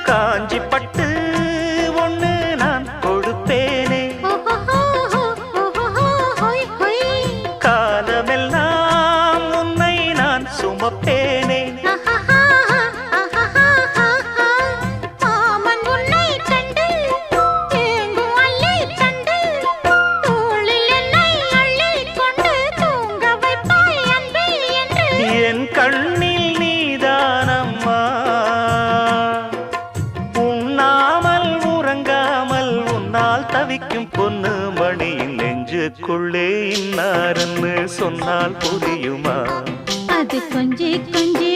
காஞ்சி பட்டு ஒண்ணு நான் கொடுப்பேனே, காலமெல்லாம் உன்னை நான் சுமப்பேனே. என் கண்ணில் நீதானம்மா, உண்ணாமல் உறங்காமல் உன்னால் தவிக்கும் பொண்ணு மணியின் நெஞ்சுக்குள்ளே இன்னாருன்னு சொன்னால் புரியுமா? அது கொஞ்சி கொஞ்சி